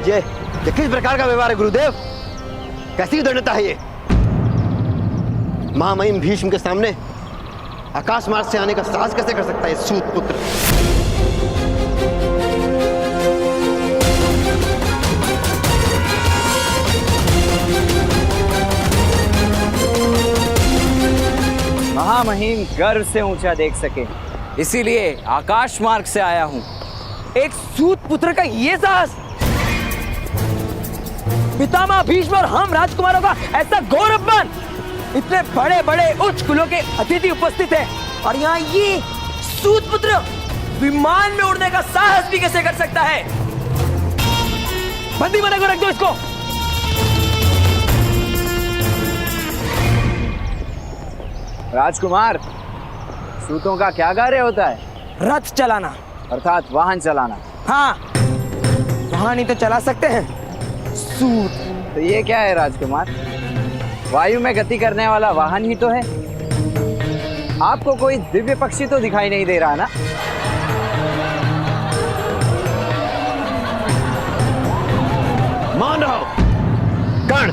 ये किस प्रकार का व्यवहार है गुरुदेव? कैसी दृढ़ता है ये? महामहिम भीष्म के सामने आकाश मार्ग से आने का साहस कैसे कर सकता है सूत पुत्र? महामहिम गर्व से ऊंचा देख सके, इसीलिए आकाश मार्ग से आया हूं। एक सूत पुत्र का ये साहस! पितामह भीष्म और हम राजकुमारों का ऐसा घोर अपमान! इतने बड़े बड़े उच्च कुलों के अतिथि उपस्थित हैं और यहाँ ये सूत पुत्र विमान में उड़ने का साहस भी कैसे कर सकता है? बंदी बना कर रख दो इसको। राजकुमार, सूतों का क्या कार्य होता है? रथ चलाना, अर्थात वाहन चलाना। हाँ, वाहन ही तो चला सकते हैं सूत। तो ये क्या है राजकुमार? वायु में गति करने वाला वाहन ही तो है। आपको कोई दिव्य पक्षी तो दिखाई नहीं दे रहा ना? मान रहो कर्ण,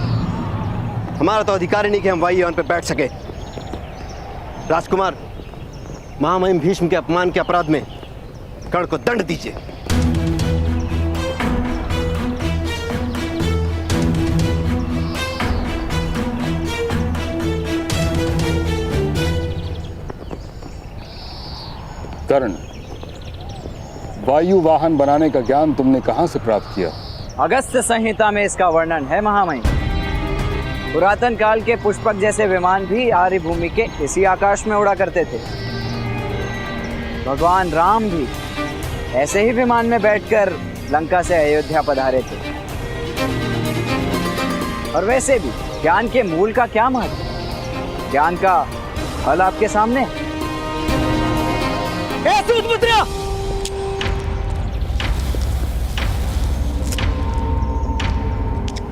हमारा तो अधिकार ही नहीं कि हम वायुयान पर बैठ सके। राजकुमार, महामहिम भीष्म के अपमान के अपराध में कर्ण को दंड दीजिए। कर्ण, वायु वाहन बनाने का ज्ञान तुमने कहां से प्राप्त किया? अगस्त्य संहिता में इसका वर्णन है महामहिम। पुरातन काल के पुष्पक जैसे विमान भी आर्य भूमि के इसी आकाश में उड़ा करते थे। भगवान राम भी ऐसे ही विमान में बैठकर लंका से अयोध्या पधारे थे। और वैसे भी ज्ञान के मूल का क्या महत्व? ज्ञान का फल आपके सामने।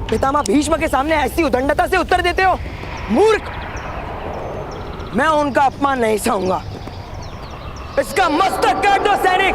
पितामह भीष्म के सामने ऐसी उदंडता से उत्तर देते हो? मूर्ख! मैं उनका अपमान नहीं सहूंगा। इसका मस्तक काट दो सैनिक!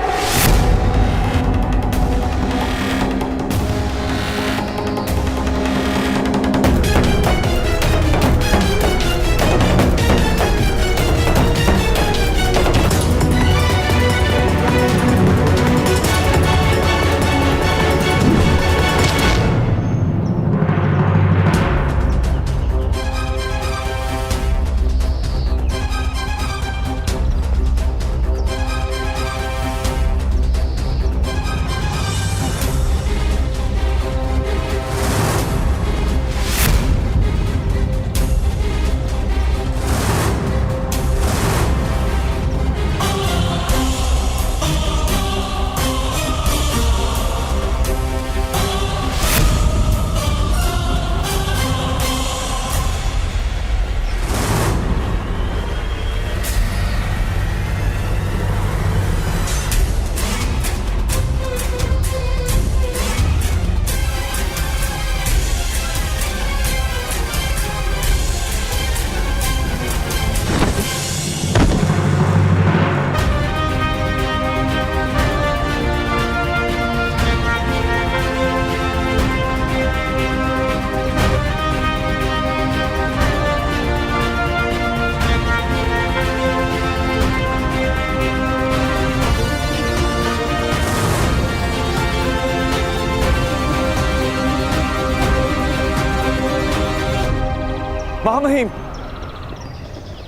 महामहिम,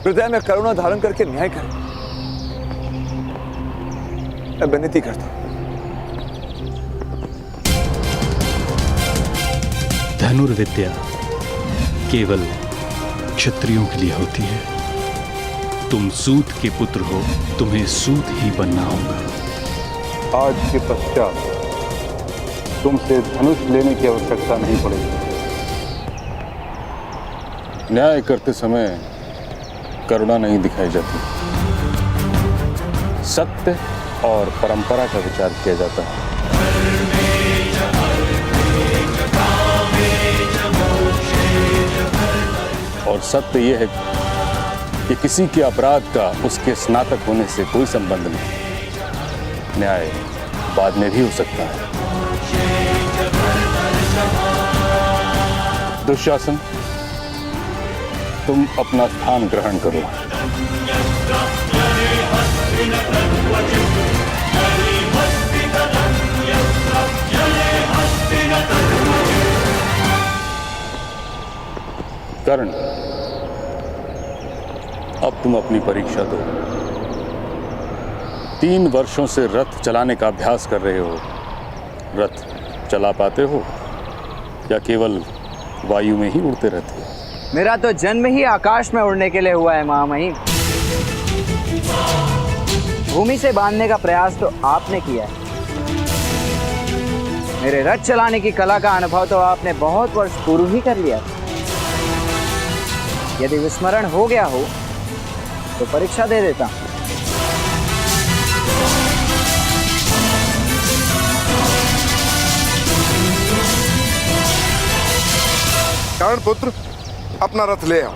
हृदय में करुणा धारण करके न्याय करें। मैं विनती करता हूं। धनुर्विद्या केवल क्षत्रियों के लिए होती है। तुम सूत के पुत्र हो, तुम्हें सूत ही बनना होगा। आज के पश्चात तुमसे धनुष लेने की आवश्यकता नहीं पड़ेगी। न्याय करते समय करुणा नहीं दिखाई जाती, सत्य और परंपरा का विचार किया जाता है। और सत्य यह है कि किसी के अपराध का उसके स्नातक होने से कोई संबंध नहीं। न्याय बाद में भी हो सकता है। दुशासन, तुम अपना स्थान ग्रहण करो। कर्ण, अब तुम अपनी परीक्षा दो। 3 वर्षों से रथ चलाने का अभ्यास कर रहे हो। रथ चला पाते हो या केवल वायु में ही उड़ते रहते हो? मेरा तो जन्म ही आकाश में उड़ने के लिए हुआ है महामहिम। भूमि से बांधने का प्रयास तो आपने किया है। मेरे रथ चलाने की कला का अनुभव तो आपने बहुत वर्ष पूर्व ही कर लिया है। यदि विस्मरण हो गया हो तो परीक्षा दे देता हूं। कर्ण पुत्र, अपना रथ ले आओ।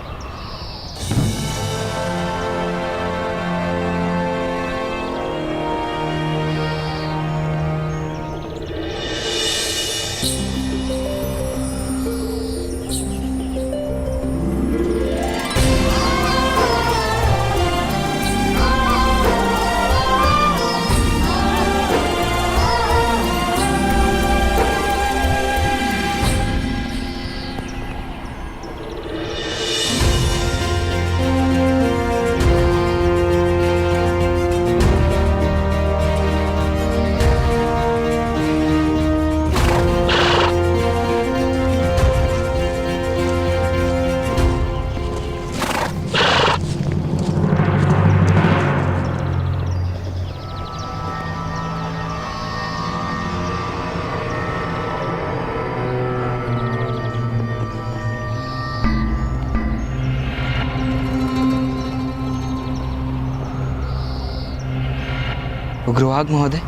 उग्रवाद महोदय,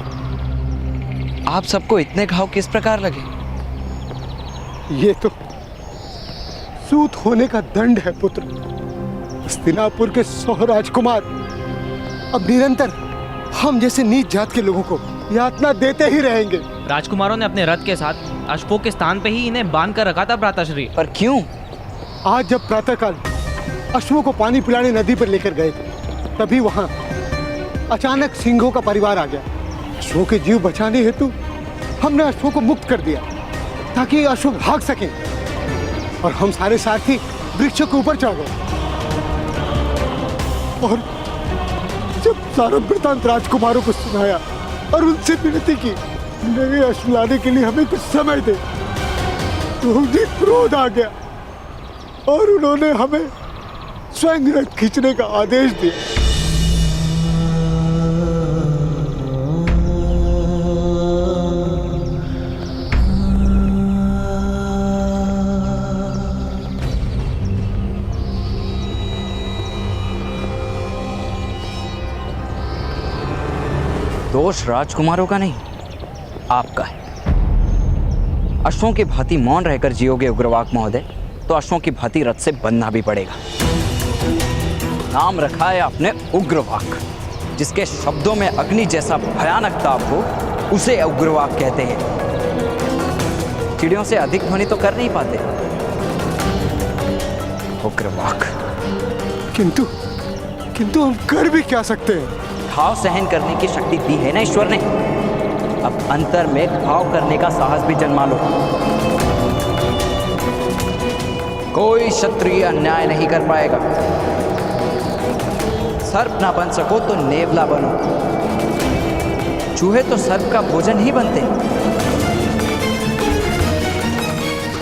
आप सबको इतने घाव किस प्रकार लगे? ये तो सूत होने का दंड है पुत्र। हस्तिनापुर के 100 राजकुमार अब निरंतर हम जैसे नीच जात के लोगों को यातना देते ही रहेंगे। राजकुमारों ने अपने रथ के साथ अश्वों के स्थान पे ही इन्हें बांध कर रखा था भ्राताश्री। पर क्यों? आज जब प्रातःकाल अश्वों को पानी पिलाने नदी पर लेकर गए थे, तभी वहां अचानक सिंहों का परिवार आ गया। अश्वों के जीव बचाने हेतु हमने अश्वों को मुक्त कर दिया ताकि अश्व भाग सकें, और हम सारे साथी वृक्षों के ऊपर चढ़ गए। और जब सारा वृतांत राजकुमारों को सुनाया और उनसे विनती की नए अश्व लाने के लिए हमें कुछ समय दे, तो उन्हें क्रोध आ गया और उन्होंने हमें स्वयं रथ खींचने का आदेश दिया। दोष राजकुमारों का नहीं, आपका है। अश्वों की भांति मौन रहकर जियोगे उग्रवाक महोदय, तो अश्वों की भांति रथ से बनना भी पड़ेगा। नाम रखा है आपने उग्रवाक। जिसके शब्दों में अग्नि जैसा भयानक ताप हो, उसे उग्रवाक कहते हैं। चिड़ियों से अधिक ध्वनि तो कर नहीं पाते। उग्रवाक। किंतु हम कर भी क्या सकते हैं? घाव सहन करने की शक्ति दी है ना ईश्वर ने। अब अंतर में घाव करने का साहस भी जन्मा लो। कोई क्षत्रिय अन्याय नहीं कर पाएगा। सर्प ना बन सको तो नेवला बनो। चूहे तो सर्प का भोजन ही बनते हैं।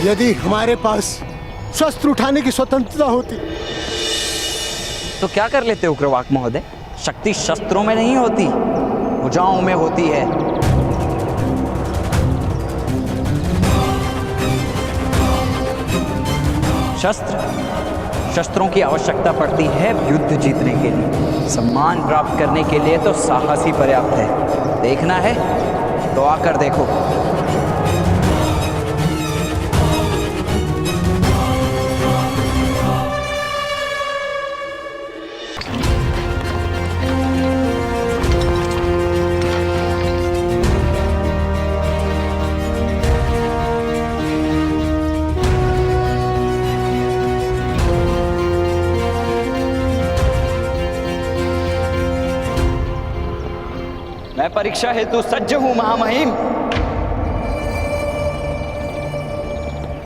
यदि हमारे पास शस्त्र उठाने की स्वतंत्रता होती तो क्या कर लेते उग्रवाक महोदय? शक्ति शस्त्रों में नहीं होती, भुजाओं में होती है। शस्त्रों की आवश्यकता पड़ती है युद्ध जीतने के लिए। सम्मान प्राप्त करने के लिए तो साहस ही पर्याप्त है। देखना है तो आकर देखो। परीक्षा हेतु सज्ज हूं महामहिम।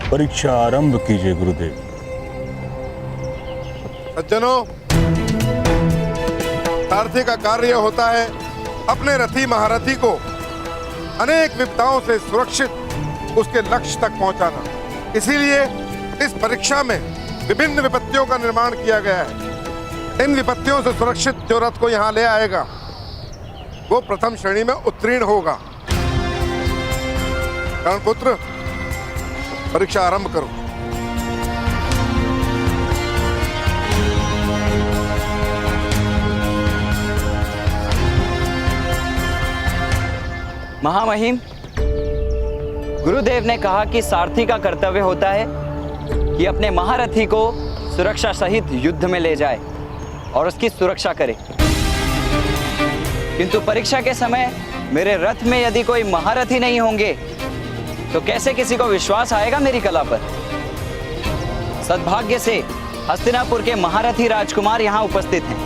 परीक्षा आरंभ कीजिए गुरुदेव। सज्जनों, सारथी का कार्य होता है अपने रथी महारथी को अनेक विपदाओं से सुरक्षित उसके लक्ष्य तक पहुंचाना। इसीलिए इस परीक्षा में विभिन्न विपत्तियों का निर्माण किया गया है। इन विपत्तियों से सुरक्षित जो रथ को यहाँ ले आएगा वो प्रथम श्रेणी में उत्तीर्ण होगा। कर्णपुत्र, परीक्षा आरंभ करो। महामहिम, गुरुदेव ने कहा कि सारथी का कर्तव्य होता है कि अपने महारथी को सुरक्षा सहित युद्ध में ले जाए और उसकी सुरक्षा करे। किंतु परीक्षा के समय मेरे रथ में यदि कोई महारथी नहीं होंगे तो कैसे किसी को विश्वास आएगा मेरी कला पर। सद्भाग्य से हस्तिनापुर के महारथी राजकुमार यहाँ उपस्थित हैं।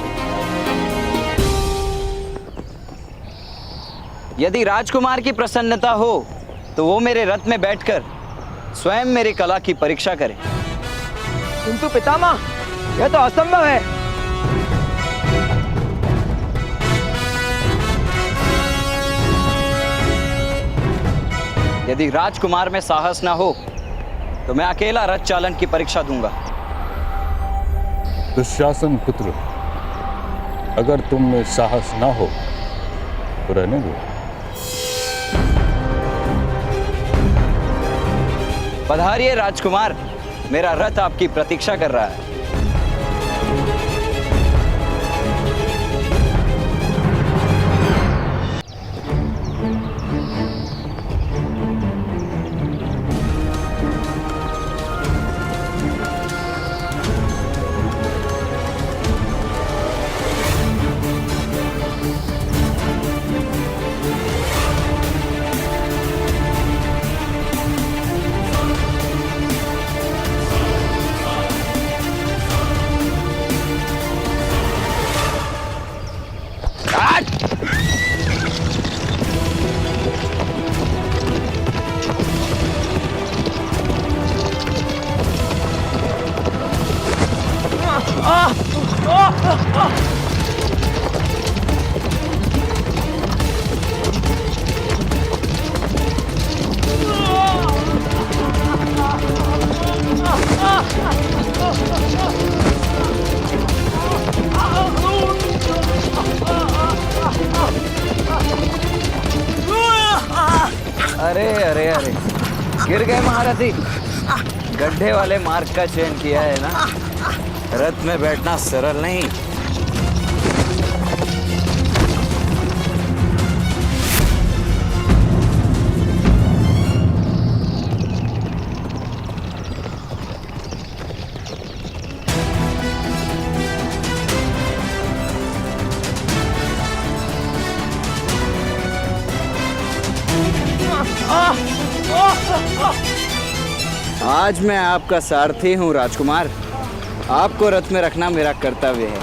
यदि राजकुमार की प्रसन्नता हो तो वो मेरे रथ में बैठकर स्वयं मेरी कला की परीक्षा करे। किंतु पितामह, यह तो असंभव है। यदि राजकुमार में साहस ना हो तो मैं अकेला रथ चालन की परीक्षा दूंगा। दुशासन पुत्र, अगर तुम में साहस ना हो तो रहने दो। पधारिए राजकुमार, मेरा रथ आपकी प्रतीक्षा कर रहा है। अरे अरे अरे, गिर गए महारथी। गड्ढे वाले मार्ग का चयन किया है ना, रथ में बैठना सरल नहीं। आज मैं आपका सारथी हूँ राजकुमार। आपको रथ में रखना मेरा कर्तव्य है।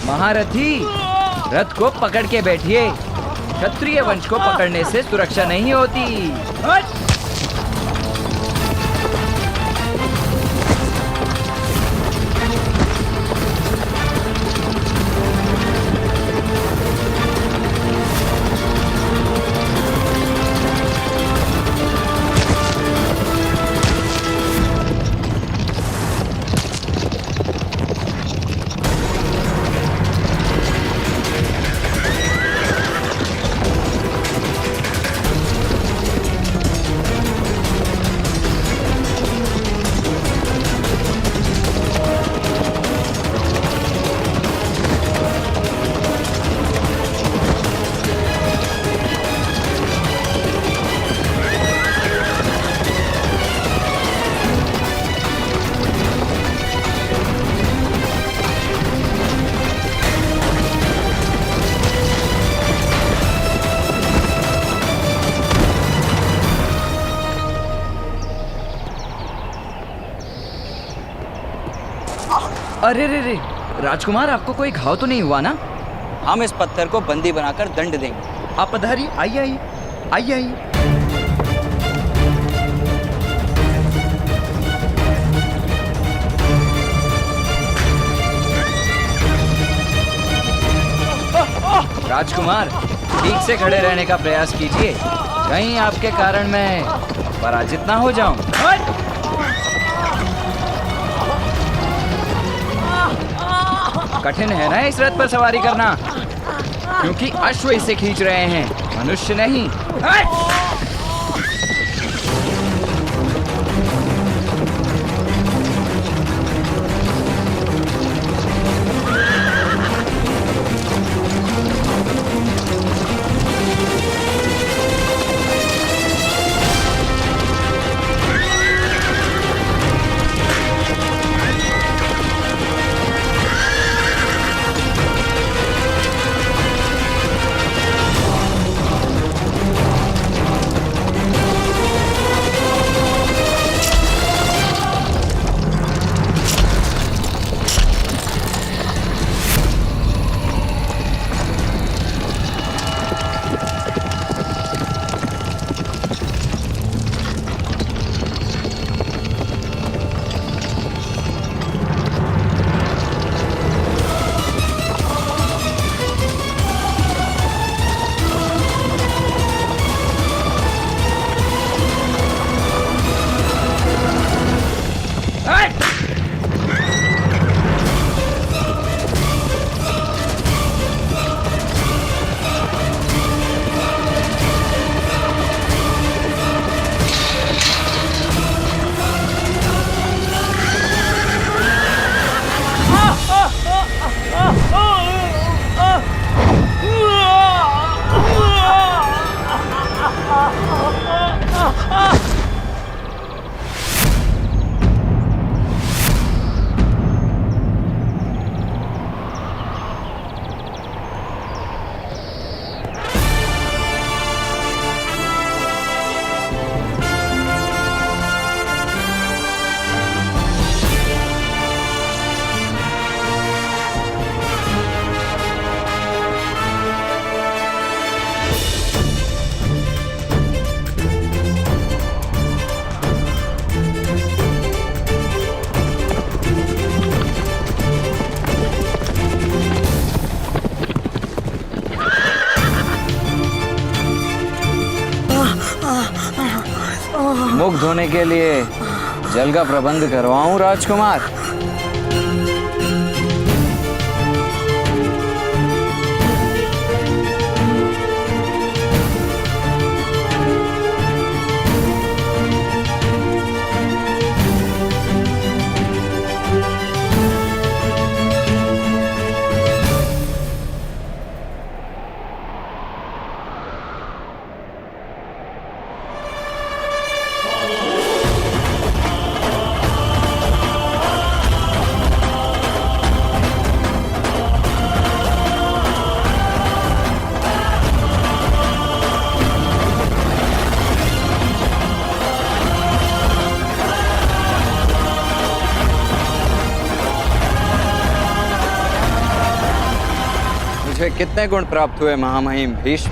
महारथी, रथ को पकड़ के बैठिए। क्षत्रिय वंश को पकड़ने से सुरक्षा नहीं होती। अरे रे रे, राजकुमार आपको कोई घाव तो नहीं हुआ ना? हम इस पत्थर को बंदी बनाकर दंड देंगे। आप पधारिए, आइए आइए आइए आइए। राजकुमार, ठीक से खड़े रहने का प्रयास कीजिए, कहीं आपके कारण मैं पराजित ना हो जाऊं। कठिन है ना इस रथ पर सवारी करना, क्योंकि अश्व इसे खींच रहे हैं, मनुष्य नहीं। मुख धोने के लिए जल का प्रबंध करवाऊं राजकुमार? मुझे कितने गुण प्राप्त हुए महामहिम भीष्म?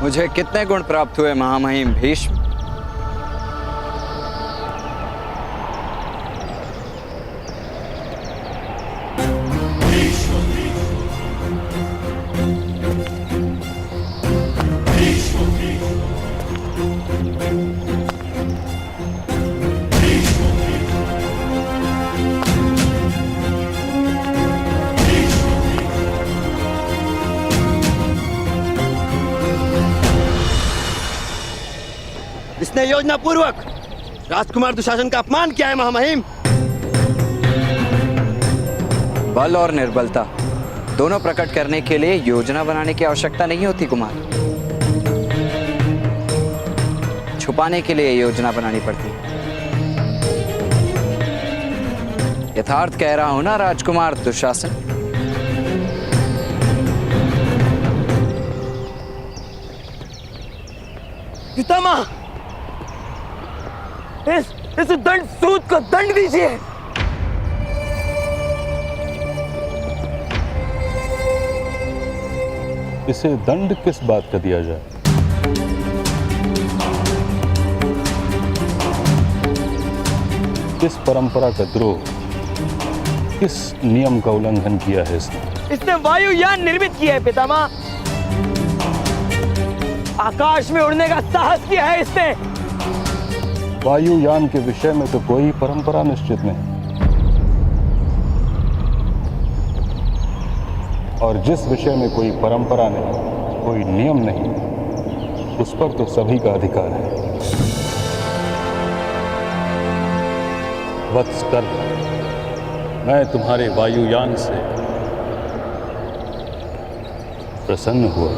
मुझे कितने गुण प्राप्त हुए महामहिम भीष्म? इसने योजना पूर्वक राजकुमार दुशासन का अपमान किया है महामहिम। बल और निर्बलता दोनों प्रकट करने के लिए योजना बनाने की आवश्यकता नहीं होती कुमार। छुपाने के लिए योजना बनानी पड़ती। यथार्थ कह रहा हूं ना राजकुमार दुशासन? पितामह, इस दंड सूद को दंड दीजिए। इसे दंड किस बात का दिया जाए? किस परंपरा का द्रोह, किस नियम का उल्लंघन किया है इसने वायुयान निर्मित किया है पितामह। आकाश में उड़ने का साहस किया है इसने। वायुयान के विषय में तो कोई परंपरा निश्चित नहीं, और जिस विषय में कोई परंपरा नहीं, कोई नियम नहीं, उस पर तो सभी का अधिकार है। वत्सकर्म, मैं तुम्हारे वायुयान से प्रसन्न हुआ।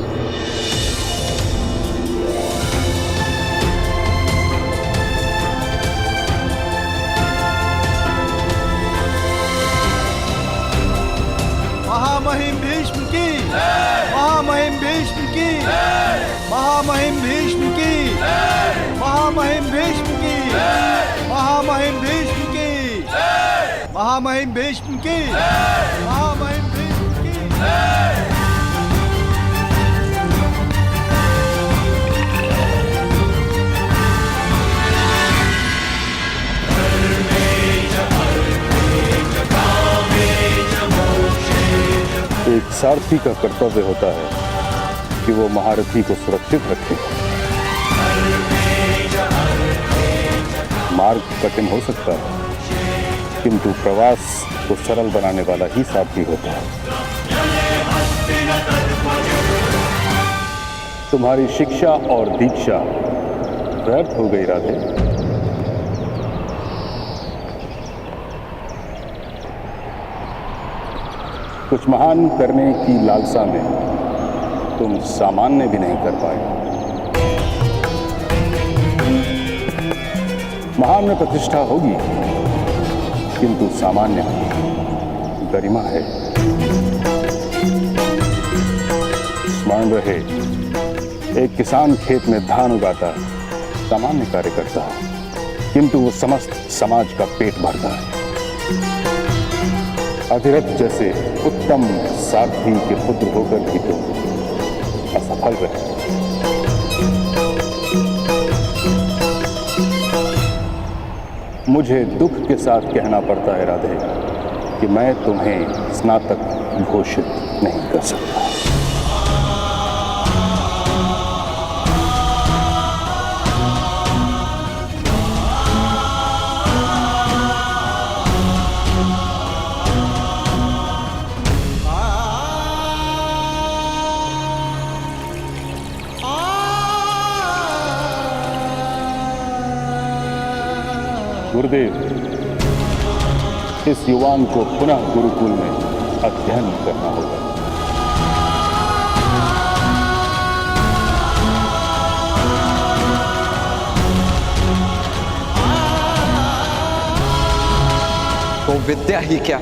महामहिम भीष्म की, महामहिम भीष्म की, महामहिम भीष्म की, महामहिम भीष्म की, महामहिम भीष्म की, महामहिम भीष्म की, महामहिम भीष्म की। एक सारथी का कर्तव्य होता है कि वो महारथी को सुरक्षित रखे। मार्ग कठिन हो सकता है, किंतु प्रवास को सरल बनाने वाला ही सारथी होता है। तुम्हारी शिक्षा और दीक्षा व्यर्थ हो गई राधे। कुछ महान करने की लालसा में तुम सामान्य भी नहीं कर पाए। महान में प्रतिष्ठा होगी, किंतु सामान्य गरिमा है। स्मरण रहे, एक किसान खेत में धान उगाता है, सामान्य कार्य करता है, किंतु वो समस्त समाज का पेट भरता है। अधिरथ जैसे उत्तम सारथी के पुत्र होकर भी तो असफल रहे। मुझे दुख के साथ कहना पड़ता है राधे कि मैं तुम्हें स्नातक घोषित नहीं कर सकता। गुरुदेव, इस युवान को पुनः गुरुकुल में अध्ययन करना होगा। वो विद्या ही क्या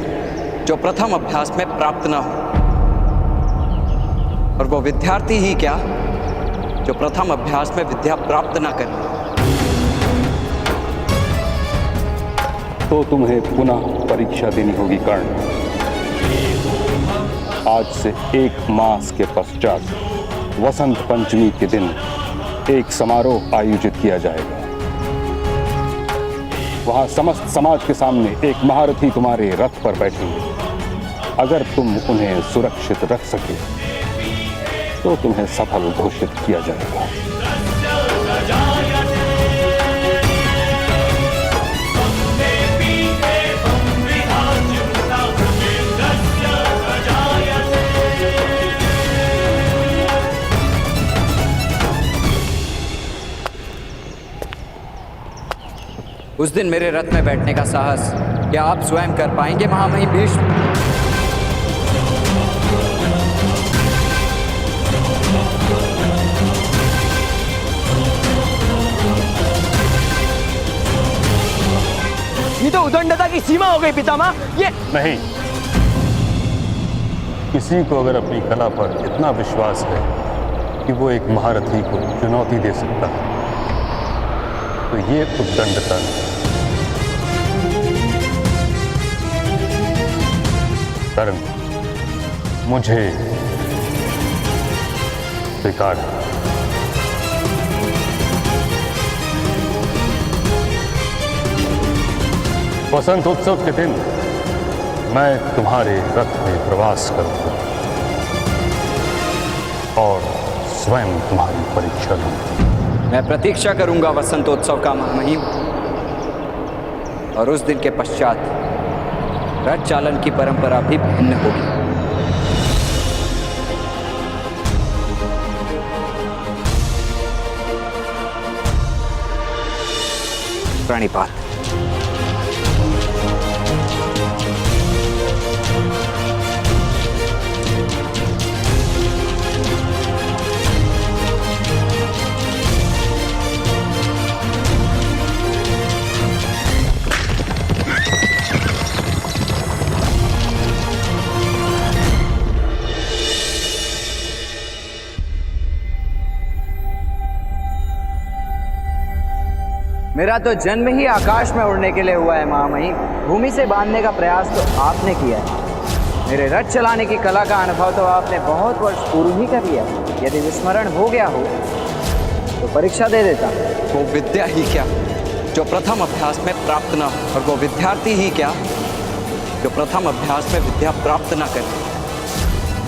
जो प्रथम अभ्यास में प्राप्त न हो, और वो विद्यार्थी ही क्या जो प्रथम अभ्यास में विद्या प्राप्त न करे। तो तुम्हें पुनः परीक्षा देनी होगी कर्ण। आज से 1 मास के पश्चात वसंत पंचमी के दिन एक समारोह आयोजित किया जाएगा। वहां समस्त समाज के सामने एक महारथी तुम्हारे रथ पर बैठेंगे। अगर तुम उन्हें सुरक्षित रख सके तो तुम्हें सफल घोषित किया जाएगा। उस दिन मेरे रथ में बैठने का साहस क्या आप स्वयं कर पाएंगे महामहिम भीष्म? ये तो उदंडता की सीमा हो गई पितामह। ये नहीं, किसी को अगर अपनी कला पर इतना विश्वास है कि वो एक महारथी को चुनौती दे सकता है तो ये उद्दंडता है। कर्ण, मुझे स्वीकार है। वसंत उत्सव के दिन मैं तुम्हारे रथ में प्रवास करूंगा और स्वयं तुम्हारी परीक्षा लूंगा। मैं प्रतीक्षा करूंगा वसंतोत्सव का महामहिम, और उस दिन के पश्चात रथ चालन की परंपरा भी भिन्न होगी। प्रणिपात। मेरा तो जन्म ही आकाश में उड़ने के लिए हुआ है महामहिम। भूमि से बांधने का प्रयास तो आपने किया है। मेरे रथ चलाने की कला का अनुभव तो आपने बहुत वर्ष पूर्व ही कर लिया। यदि विस्मरण हो गया हो तो परीक्षा दे देता। वो विद्या ही क्या जो प्रथम अभ्यास में प्राप्त न हो, और वो विद्यार्थी ही क्या जो प्रथम अभ्यास में विद्या प्राप्त न करे।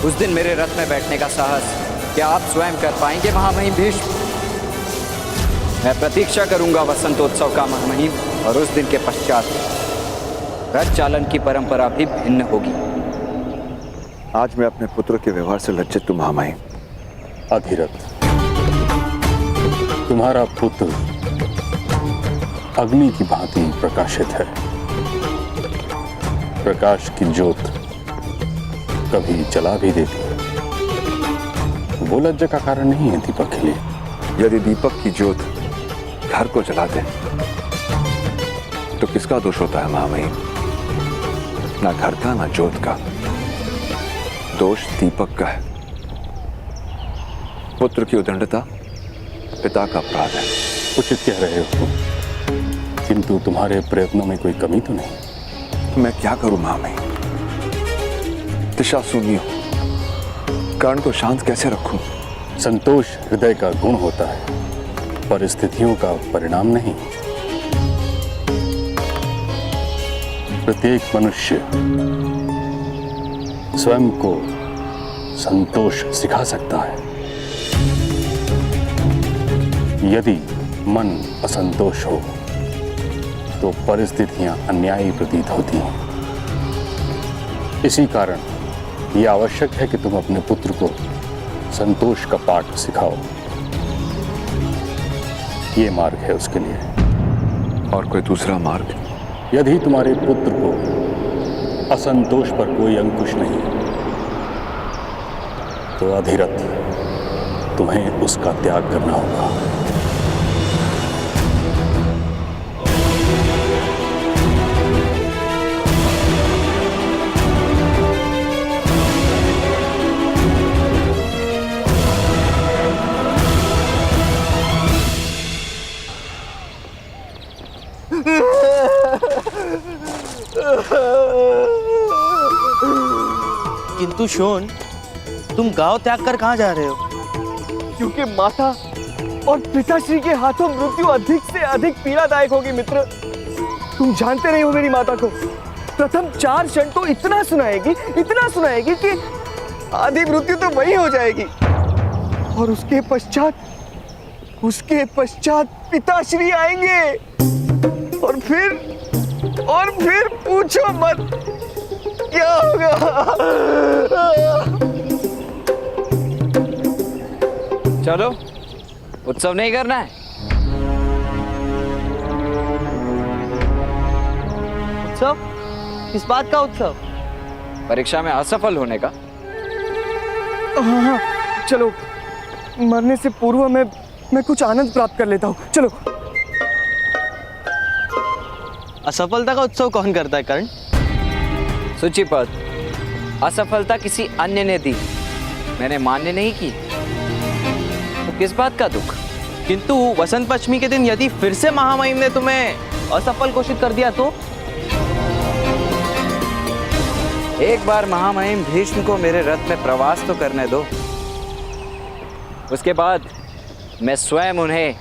उस दिन मेरे रथ में बैठने का साहस क्या आप स्वयं कर पाएंगे महामहिम भीष्म? मैं प्रतीक्षा करूंगा वसंतोत्सव का महामहिम, और उस दिन के पश्चात रथ चालन की परंपरा भी भिन्न होगी। आज मैं अपने पुत्र के व्यवहार से लज्जित हूं महामहिम। अधिरथ, तुम्हारा पुत्र अग्नि की भांति प्रकाशित है। प्रकाश की ज्योत कभी जला भी देती है। वो लज्जा का कारण नहीं है दीपक के लिए। यदि दीपक की ज्योत घर को जला दे तो किसका दोष होता है महामहिम? ना घर का ना ज्योत का, दोष दीपक का है। पुत्र की उदंडता पिता का अपराध है। उचित कह रहे हो तुम, किंतु तुम्हारे प्रयत्नों में कोई कमी तो नहीं। मैं क्या करूं महामहिम? दिशा शून्य हूं। कर्ण को शांत कैसे रखूं? संतोष हृदय का गुण होता है, परिस्थितियों का परिणाम नहीं। प्रत्येक मनुष्य स्वयं को संतोष सिखा सकता है। यदि मन असंतोष हो तो परिस्थितियां अन्यायी प्रतीत होती हैं। इसी कारण यह आवश्यक है कि तुम अपने पुत्र को संतोष का पाठ सिखाओ। ये मार्ग है उसके लिए। और कोई दूसरा मार्ग? यदि तुम्हारे पुत्र को असंतोष पर कोई अंकुश नहीं तो अधिरथ तुम्हें उसका त्याग करना होगा। किंतु शोन, तुम गांव त्याग कर कहाँ जा रहे हो? क्योंकि माता और पिताश्री के हाथों मृत्यु अधिक से अधिक पीड़ादायक होगी मित्र। तुम जानते नहीं हो मेरी माता को। प्रथम 4 क्षण तो इतना सुनाएगी कि आधी मृत्यु तो वही हो जाएगी, और उसके पश्चात पिताश्री आएंगे, और फिर पूछो मत क्या होगा। चलो, उत्सव नहीं करना है? उत्सव? किस बात का उत्सव? परीक्षा में असफल होने का। हाँ, चलो, मरने से पूर्व मैं कुछ आनंद प्राप्त कर लेता हूँ। चलो। असफलता का उत्सव कौन करता है कर्ण? सूचीपद, असफलता किसी अन्य ने दी, मैंने मान्य नहीं की, तो किस बात का दुख? किंतु वसंत पंचमी के दिन यदि फिर से महामहिम ने तुम्हें असफल घोषित कर दिया तो? एक बार महामहिम भीष्म को मेरे रथ में प्रवास तो करने दो, उसके बाद मैं स्वयं उन्हें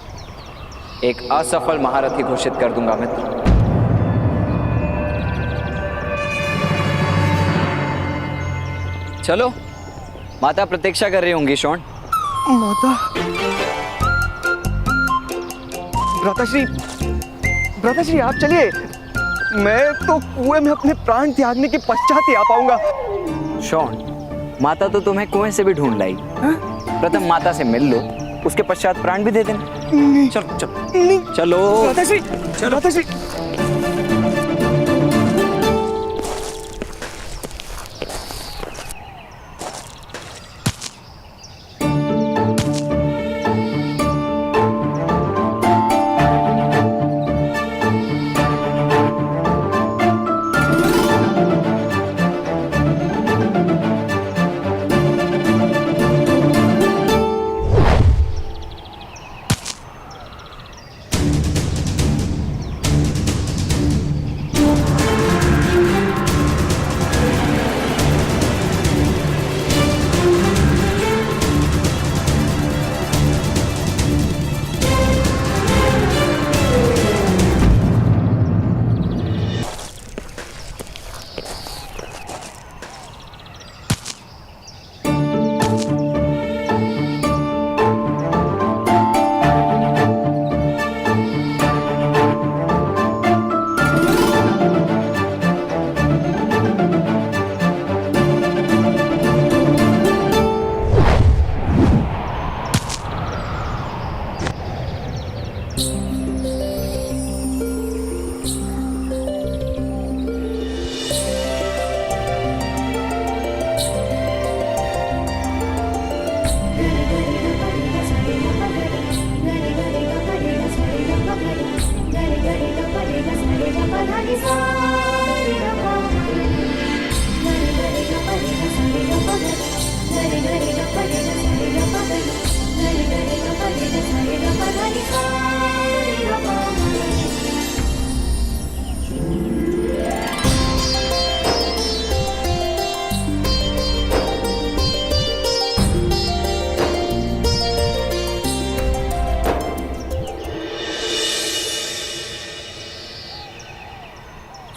एक असफल महारथी घोषित कर दूंगा मित्र। चलो, माता प्रतीक्षा कर रही होंगी शोण। माता? भ्राताश्री आप चलिए, मैं तो कुएं में अपने प्राण त्यागने के पश्चात ही आ पाऊंगा। शोण, माता तो तुम्हें कुएं से भी ढूंढ लाई। प्रथम माता से मिल लो, उसके पश्चात प्राण भी दे देना। चलो चलो चलो भ्राताश्री।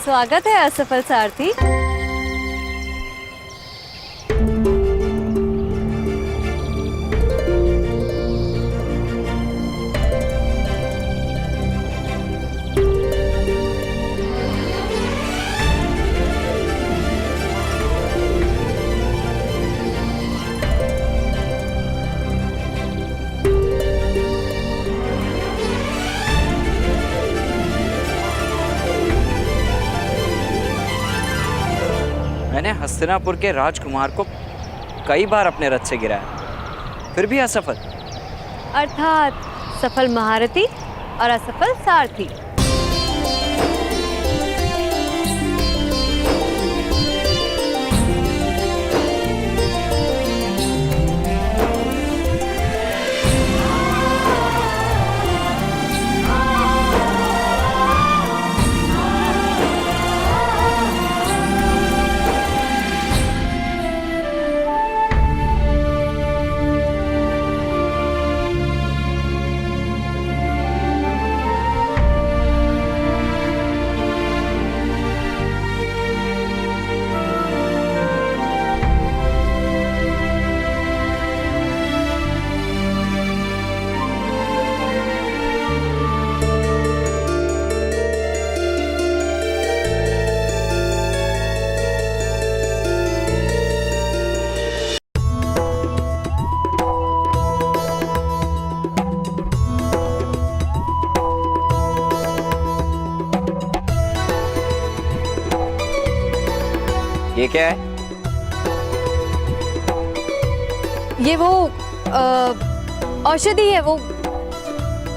स्वागत है असफल सारथी। मैंने हस्तिनापुर के राजकुमार को कई बार अपने रथ से गिराया, फिर भी असफल। अर्थात सफल महारथी और असफल सारथी। ये क्या है? ये वो औषधि है, वो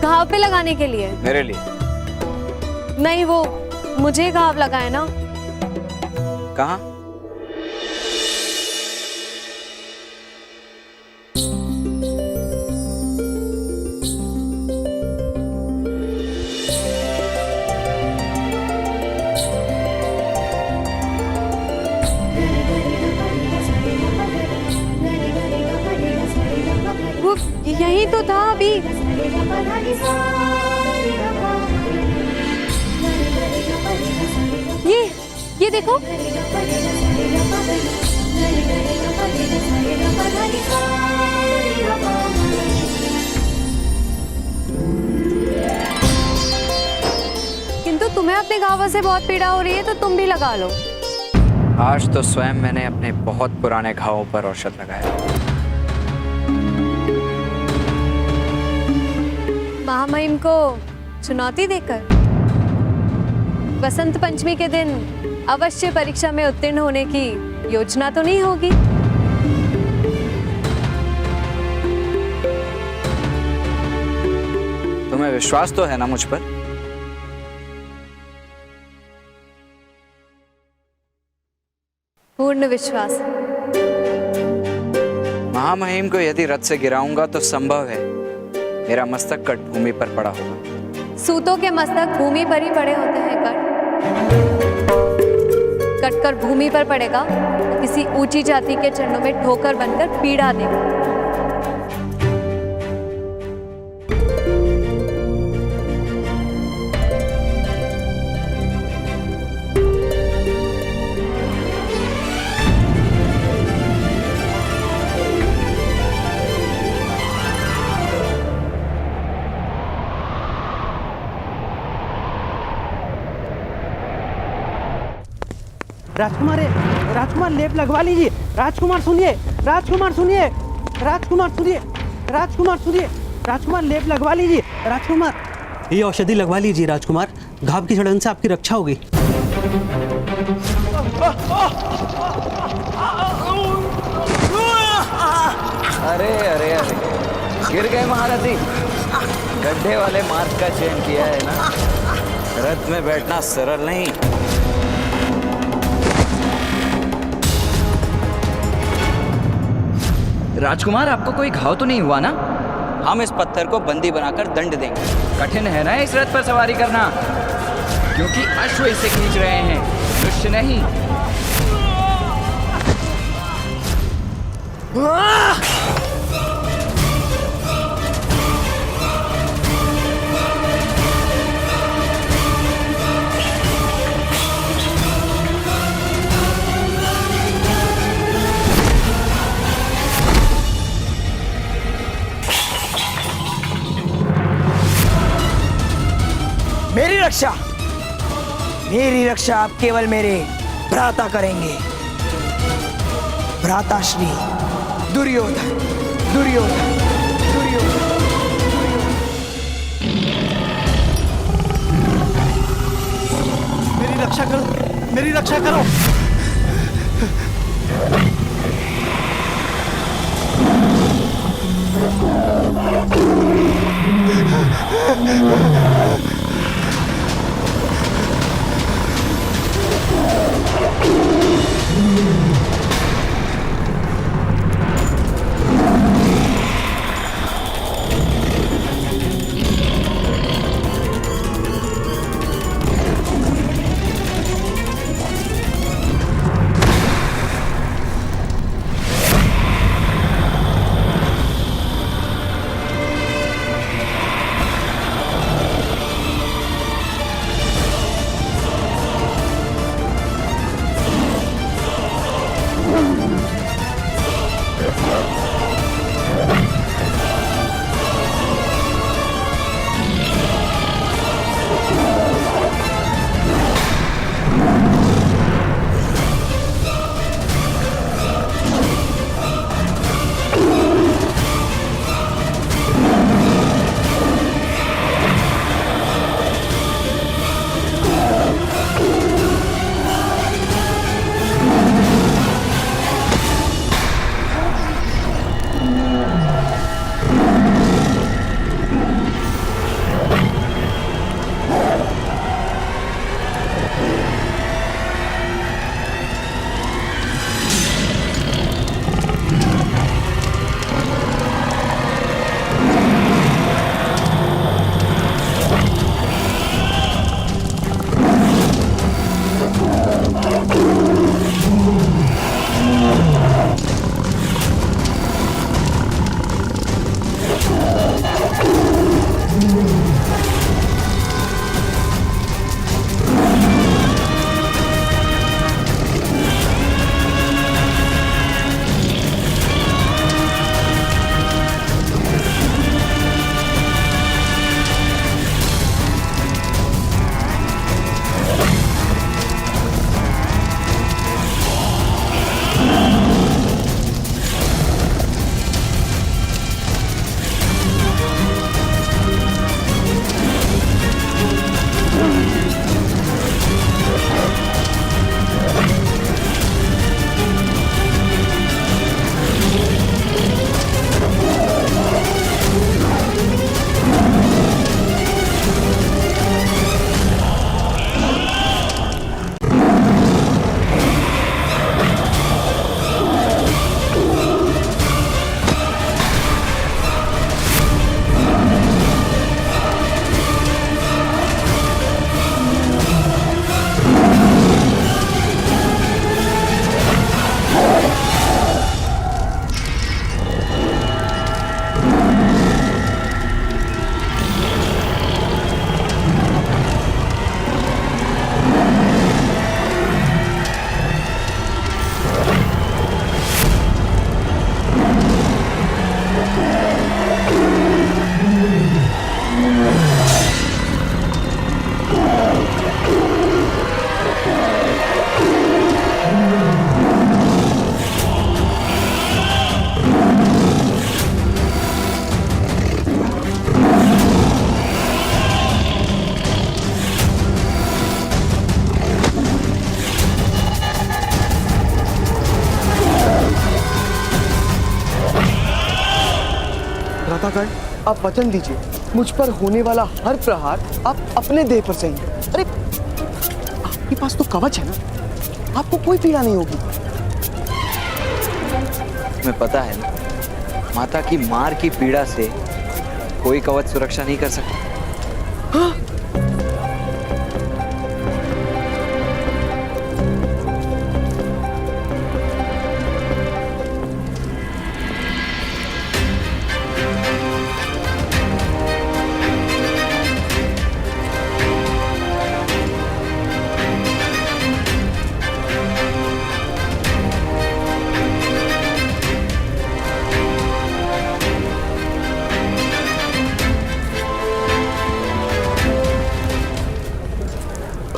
घाव पे लगाने के लिए। मेरे लिए? नहीं, वो मुझे घाव लगा है ना। कहाँ? वो यही तो था अभी। ये देखो। किंतु तुम्हें अपने घावों से बहुत पीड़ा हो रही है, तो तुम भी लगा लो। आज तो स्वयं मैंने अपने बहुत पुराने घावों पर औषध लगाया। महामहिम को चुनौती देकर बसंत पंचमी के दिन अवश्य परीक्षा में उत्तीर्ण होने की योजना तो नहीं होगी? तुम्हें विश्वास तो है ना मुझ पर? पूर्ण विश्वास। महामहिम को यदि रथ से गिराऊंगा तो संभव है मेरा मस्तक कट भूमि पर पड़ा होगा। सूतों के मस्तक भूमि पर ही पड़े होते हैं। कट कर भूमि पर पड़ेगा तो किसी ऊंची जाति के चरणों में ठोकर बनकर पीड़ा देगा। राजकुमार, राजकुमार लेप लगवा लीजिए। राजकुमार सुनिए, राजकुमार सुनिए, राजकुमार सुनिए, राजकुमार सुनिए, राजकुमार लेप लगवा लीजिए। राजकुमार, ये औषधि लगवा लीजिए राजकुमार, घाव की सड़न से आपकी रक्षा होगी। अरे अरे अरे, गिर गए महारथी। गड्ढे वाले मार्ग का चयन किया है ना। रथ में बैठना सरल नहीं। राजकुमार, आपको कोई घाव तो नहीं हुआ ना? हम इस पत्थर को बंदी बनाकर दंड देंगे। कठिन है ना इस रथ पर सवारी करना, क्योंकि अश्व इसे खींच रहे हैं, मनुष्य नहीं। मेरी रक्षा आप केवल मेरे भ्राता करेंगे। भ्राता श्री दुर्योधन, दुर्योधन, दुर्योधन। मेरी रक्षा करो, मेरी रक्षा करो। आप वचन दीजिए मुझ पर होने वाला हर प्रहार आप अपने देह पर सही। अरे आपके पास तो कवच है ना, आपको कोई पीड़ा नहीं होगी। तुम्हें पता है ना, माता की मार की पीड़ा से कोई कवच सुरक्षा नहीं कर सकता। हाँ?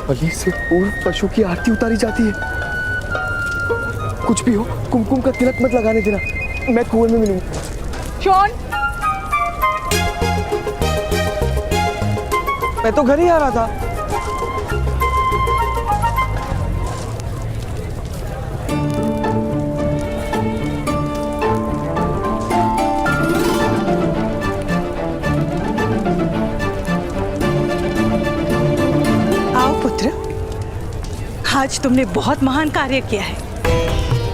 बलि से पूर्व पशु की आरती उतारी जाती है। कुछ भी हो, कुमकुम का तिलक मत लगाने देना, मैं कुएं में मिलूंगा। शॉन, मैं तो घर ही आ रहा था। आज तुमने बहुत महान कार्य किया है।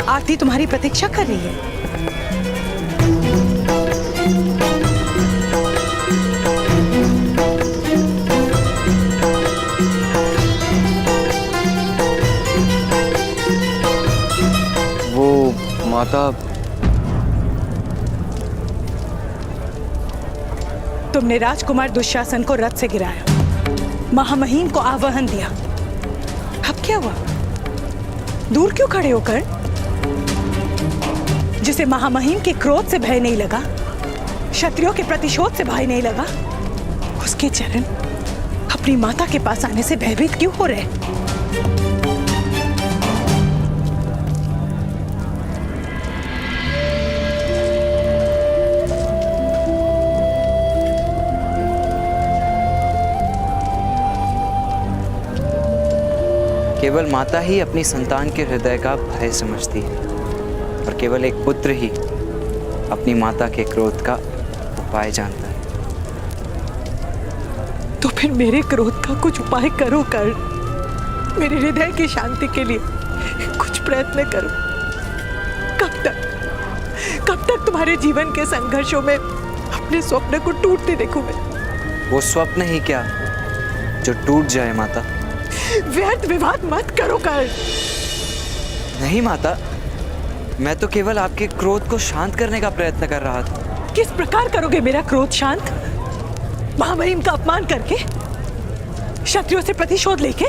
आरती तुम्हारी प्रतीक्षा कर रही है। वो माता, तुमने राजकुमार दुशासन को रथ से गिराया, महामहिम को आवाहन दिया। अब क्या हुआ? दूर क्यों खड़े होकर? जिसे महामहिम के क्रोध से भय नहीं लगा, क्षत्रियों के प्रतिशोध से भय नहीं लगा, उसके चरण अपनी माता के पास आने से भयभीत क्यों हो रहे? केवल माता ही अपनी संतान के हृदय का भय समझती है और केवल एक पुत्र ही अपनी माता के क्रोध का उपाय जानता है। तो फिर मेरे क्रोध का कुछ उपाय करो कर, मेरे हृदय की शांति के लिए कुछ प्रयत्न करो। कब तक तुम्हारे जीवन के संघर्षों में अपने स्वप्न को टूटते देखूं मैं? वो स्वप्न ही क्या जो टूट जाए माता। व्यर्थ विवाद मत करो कर। नहीं माता, मैं तो केवल आपके क्रोध को शांत करने का प्रयत्न कर रहा था। किस प्रकार करोगे मेरा क्रोध शांत? महामहिम का अपमान करके, क्षत्रियों से प्रतिशोध लेके?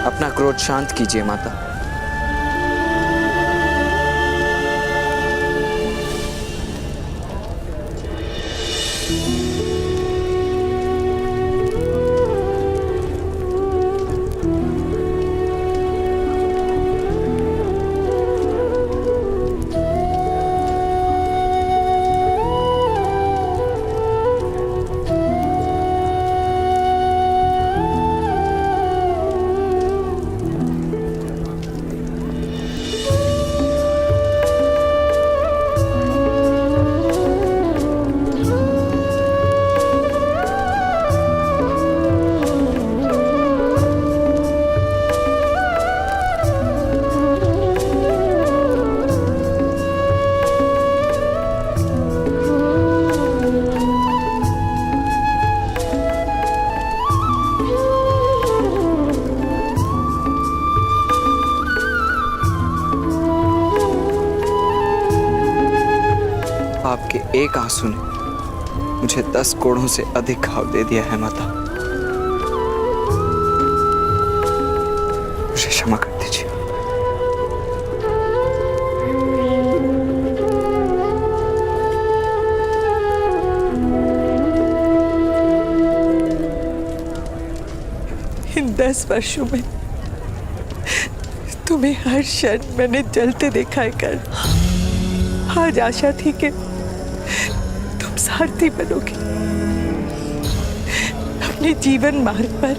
अपना क्रोध शांत कीजिए माता। आपके एक आंसू ने मुझे 10 कोड़ों से अधिक घाव दे दिया है माता। मुझे क्षमा कर दीजिए। इन 10 10 वर्षों में तुम्हें हर क्षण मैंने जलते देखा है कर्ण। आज आशा थी कि तुम सारथी बनोगे, अपने जीवन मार्ग पर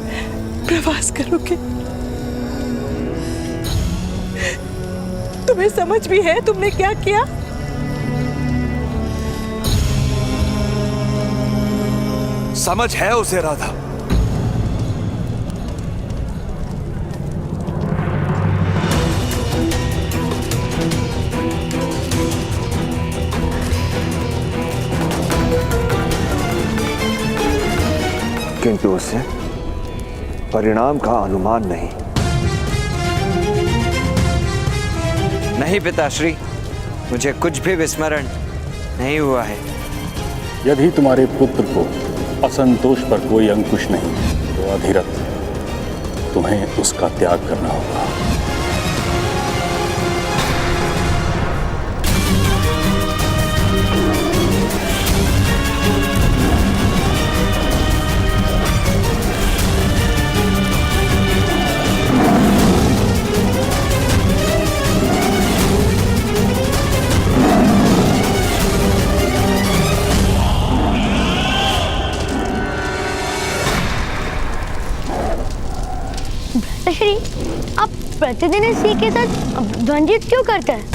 प्रवास करोगे। तुम्हें समझ भी है तुमने क्या किया? समझ है उसे राधा। किंतु उसे परिणाम का अनुमान नहीं। नहीं पिताश्री, मुझे कुछ भी विस्मरण नहीं हुआ है। यदि तुम्हारे पुत्र को असंतोष पर कोई अंकुश नहीं तो अधिरथ तुम्हें उसका त्याग करना होगा। श्री, आप प्रतिदिन इस सिंह के साथ द्वंद्व क्यों करते हैं?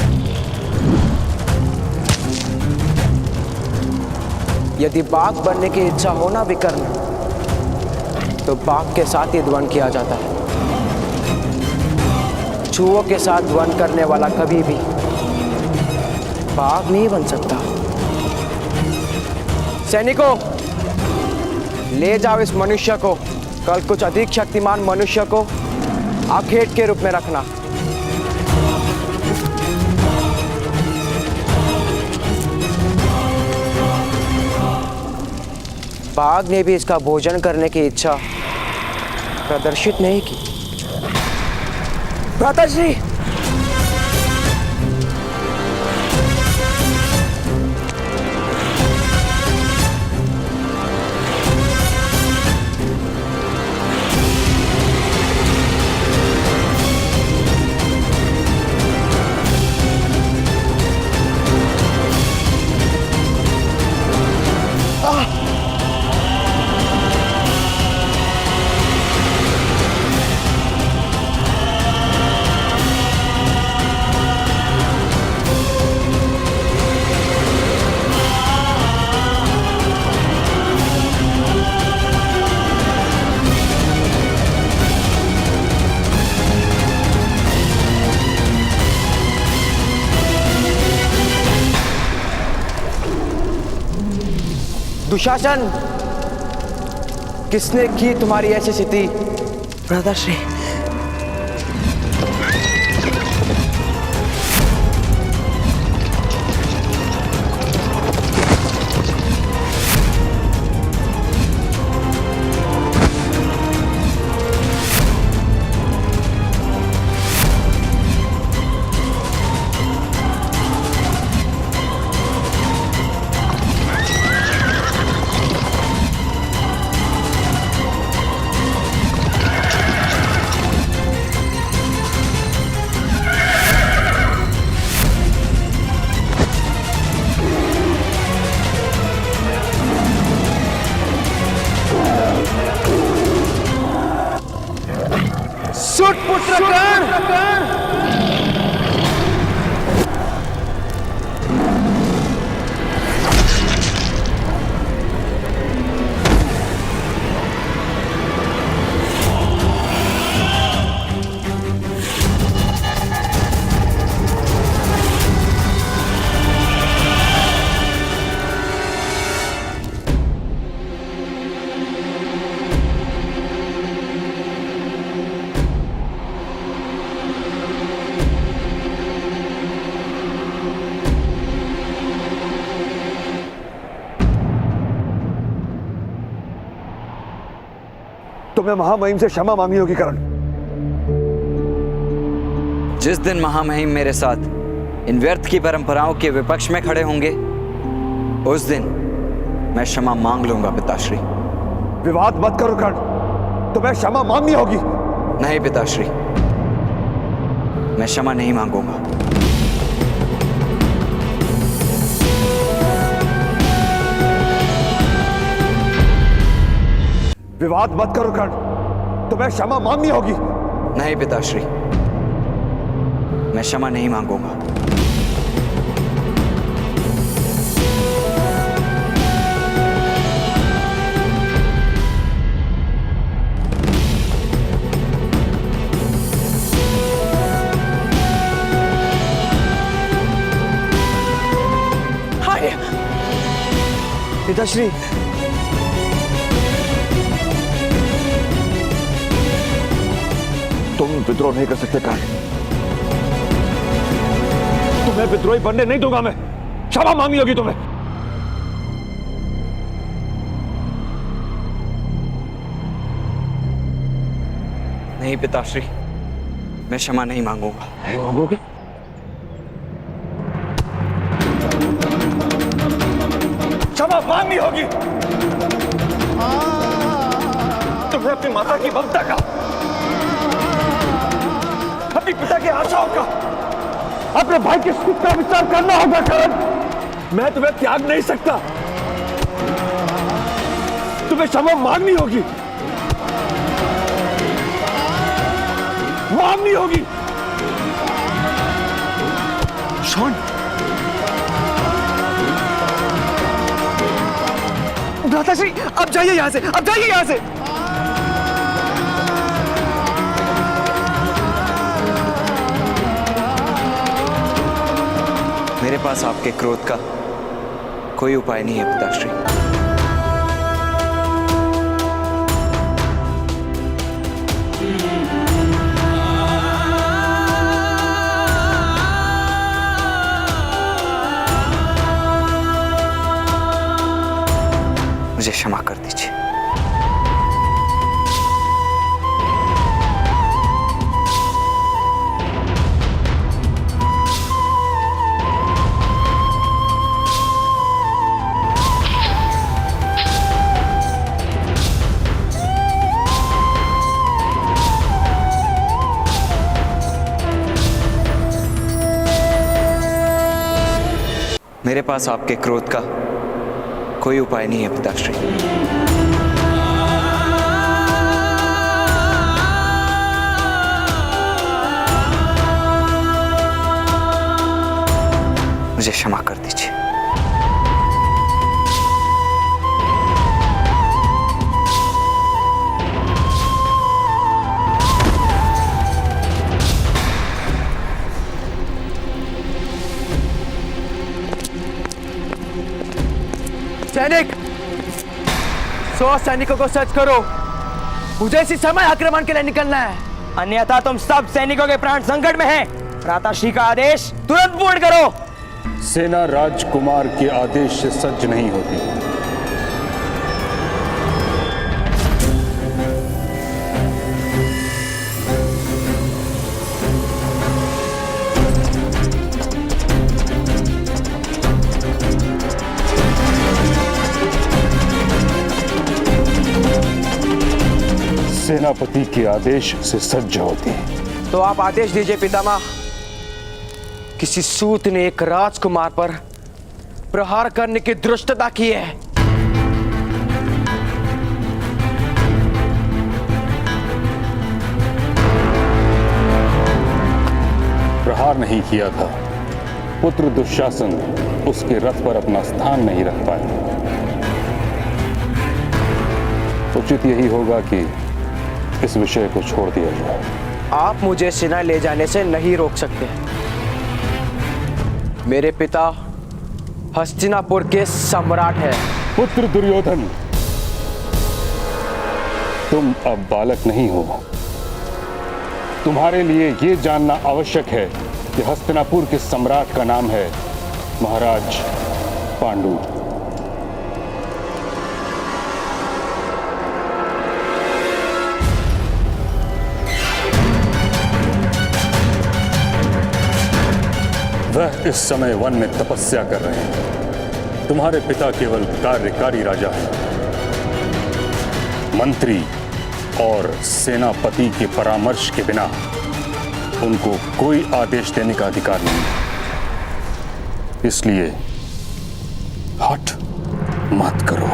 यदि बाघ बनने की इच्छा हो ना विकर्ण, तो बाघ के साथ ही द्वंद्व किया जाता है। चूहों के साथ द्वंद्व करने वाला कभी भी बाघ नहीं बन सकता। सैनिकों, ले जाओ इस मनुष्य को। कल कुछ अधिक शक्तिमान मनुष्य को आखेट के रूप में रखना। बाघ ने भी इसका भोजन करने की इच्छा प्रदर्शित नहीं की। भ्राताश्री, दुशासन, किसने की तुम्हारी ऐसी स्थिति? भ्राताश्री, पुत्र कर्ण! तुम्हें महामहिम से क्षमा मांगनी होगी कर्ण। जिस दिन महामहिम मेरे साथ इन व्यर्थ की परंपराओं के विपक्ष में खड़े होंगे, उस दिन मैं क्षमा मांग लूंगा पिताश्री। विवाद मत करो कर्ण, तुम्हें क्षमा मांगनी होगी। नहीं पिताश्री, मैं क्षमा नहीं मांगूंगा। विवाद मत करो कर्ण, तुम्हें क्षमा मांगनी होगी। नहीं पिताश्री, मैं क्षमा नहीं मांगूंगा। हाय पिताश्री, तुम विद्रोह नहीं कर सकते कर्ण, तुम्हें विद्रोही बनने नहीं दूंगा मैं। क्षमा मांगनी होगी तुम्हें। नहीं पिताश्री, मैं क्षमा नहीं मांगूंगा। नहीं मांगोगे? क्षमा मांगनी होगी। तुम्हें अपनी माता की ममता का, अपने पिता के आशाओं का, अपने भाई के सुख का विचार करना होगा करण। मैं तुम्हें त्याग नहीं सकता, तुम्हें क्षमा मांगनी होगी, मांगनी होगी। शॉन, भ्राताश्री अब जाइए यहां से, अब जाइए यहां से। मेरे पास आपके क्रोध का कोई उपाय नहीं है पिताश्री। मुझे क्षमा कर दीजिए। मेरे पास आपके क्रोध का कोई उपाय नहीं है पिताश्री। मुझे क्षमा कर दीजिए। सैनिक, 100 सैनिकों को सच करो, मुझे इसी समय आक्रमण के लिए निकलना है, अन्यथा तुम सब सैनिकों के प्राण संकट में हैं। भ्राताश्री का आदेश तुरंत पूर्ण करो। सेना राजकुमार के आदेश से सज्ज नहीं होती। सेनापति के आदेश से सज्ज होती है। तो आप आदेश दीजिए पितामह। किसी सूत ने एक राजकुमार पर प्रहार करने की धृष्टता की है। प्रहार नहीं किया था, पुत्र दुशासन उसके रथ पर अपना स्थान नहीं रख पाए। उचित यही होगा कि इस विषय को छोड़ दिया जाए। आप मुझे सेना ले जाने से नहीं रोक सकते। मेरे पिता हस्तिनापुर के सम्राट हैं। पुत्र दुर्योधन, तुम अब बालक नहीं हो। तुम्हारे लिए यह जानना आवश्यक है कि हस्तिनापुर के सम्राट का नाम है महाराज पांडु। वह इस समय वन में तपस्या कर रहे हैं। तुम्हारे पिता केवल कार्यकारी राजा हैं। मंत्री और सेनापति के परामर्श के बिना उनको कोई आदेश देने का अधिकार नहीं है। इसलिए हठ मत करो।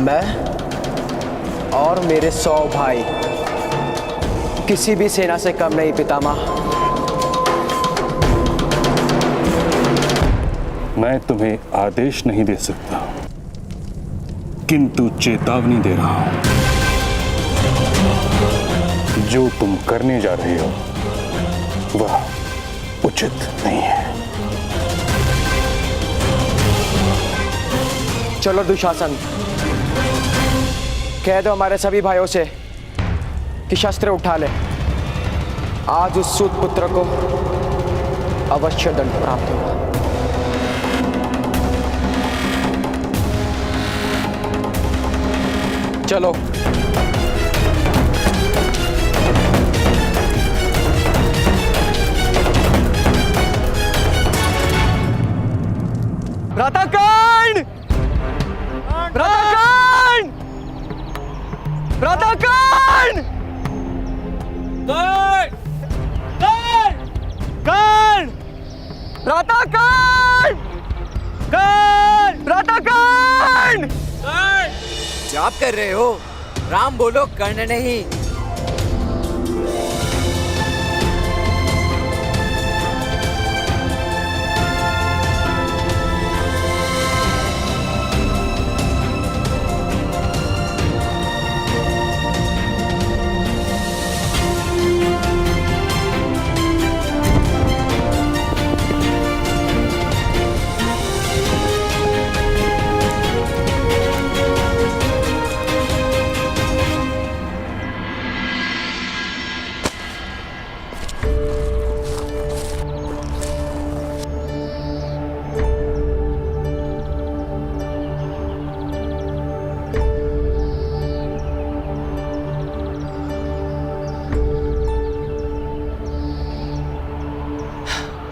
मैं और मेरे 100 भाई किसी भी सेना से कम नहीं पितामह। मैं तुम्हें आदेश नहीं दे सकता, किंतु चेतावनी दे रहा हूं। जो तुम करने जा रहे हो वह उचित नहीं है। चलो दुशासन, कह दो हमारे सभी भाइयों से कि शस्त्र उठा ले। आज उस सूत पुत्र को अवश्य दंड प्राप्त होगा। चलो। प्रातःकाल! प्रातःकाल! प्रातःकाल! काल! प्रातःकाल! प्रातःकाल! जाप कर रहे हो? राम बोलो, कर्ण नहीं।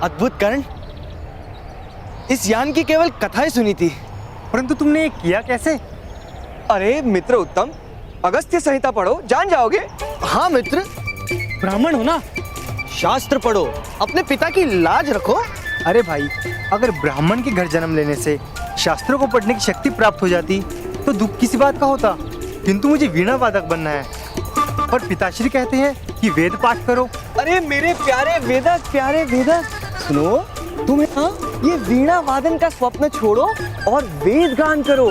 अद्भुत कर्ण, इस यान की केवल कथाएं सुनी थी, परंतु तुमने ये किया कैसे? अरे मित्र उत्तम, अगस्त्य संहिता पढ़ो, जान जाओगे। हाँ मित्र, ब्राह्मण हो ना, शास्त्र पढ़ो, अपने पिता की लाज रखो। अरे भाई, अगर ब्राह्मण के घर जन्म लेने से शास्त्रों को पढ़ने की शक्ति प्राप्त हो जाती तो दुख किसी बात का होता, किंतु मुझे वीणा वादक बनना है और पिताश्री कहते हैं कि वेद पाठ करो। अरे मेरे प्यारे वेदक, प्यारे वेदक, सुनो, तुम्हें ना ये वीणा वादन का स्वप्न छोड़ो और वेद गान करो,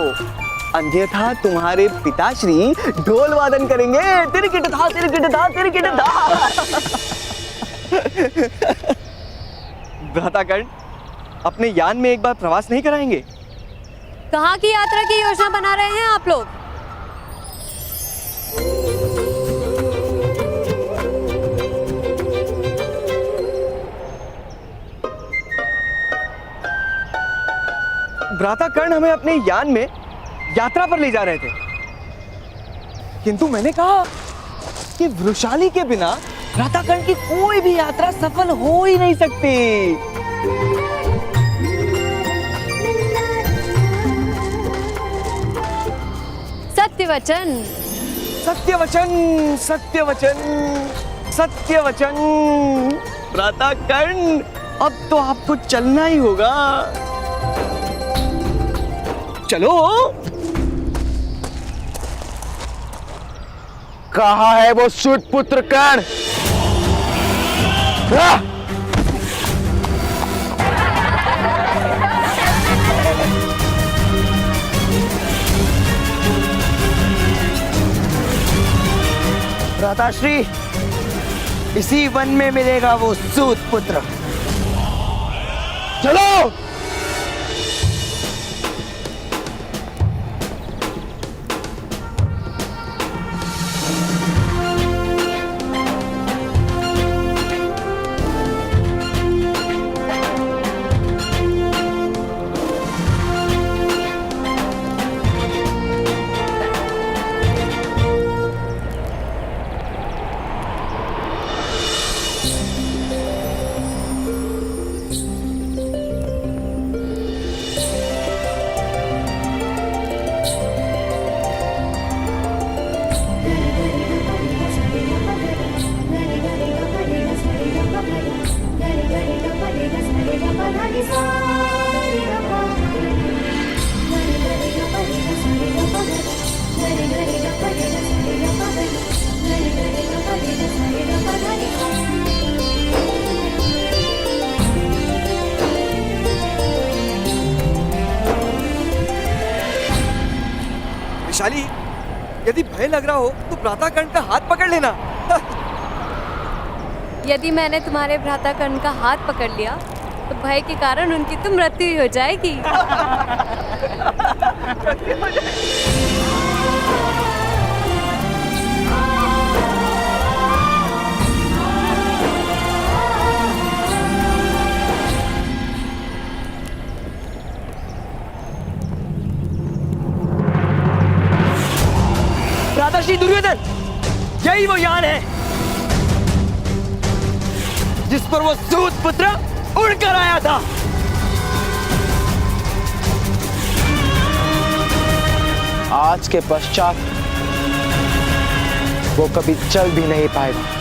अन्यथा तुम्हारे पिताश्री ढोल वादन करेंगे। तिरकिट धा, तिरकिट धा, तिरकिट धा। भ्राताकर्ण, अपने यान में एक बार प्रवास नहीं कराएंगे? कहाँ की यात्रा की योजना बना रहे हैं आप लोग? भ्राताकर्ण हमें अपने यान में यात्रा पर ले जा रहे थे, किंतु मैंने कहा कि वृषाली के बिना भ्राताकर्ण की कोई भी यात्रा सफल हो ही नहीं सकती। सत्यवचन, सत्यवचन, सत्यवचन, सत्यवचन। भ्राताकर्ण, अब तो आपको चलना ही होगा। चलो। कहाँ है वो सूत पुत्र कर्ण? भ्राताश्री, इसी वन में मिलेगा वो सूत पुत्र। चलो। शक्तिशाली, यदि भय लग रहा हो तो प्रातःकर्ण का हाथ पकड़ लेना। यदि मैंने तुम्हारे भ्राता कर्ण का हाथ पकड़ लिया तो भय के कारण उनकी तो मृत्यु हो जाएगी। भ्राताश्री दुर्योधन, यही वो यान है जिस पर वो सूत पुत्र उड़कर आया था। आज के पश्चात वो कभी चल भी नहीं पाएगा।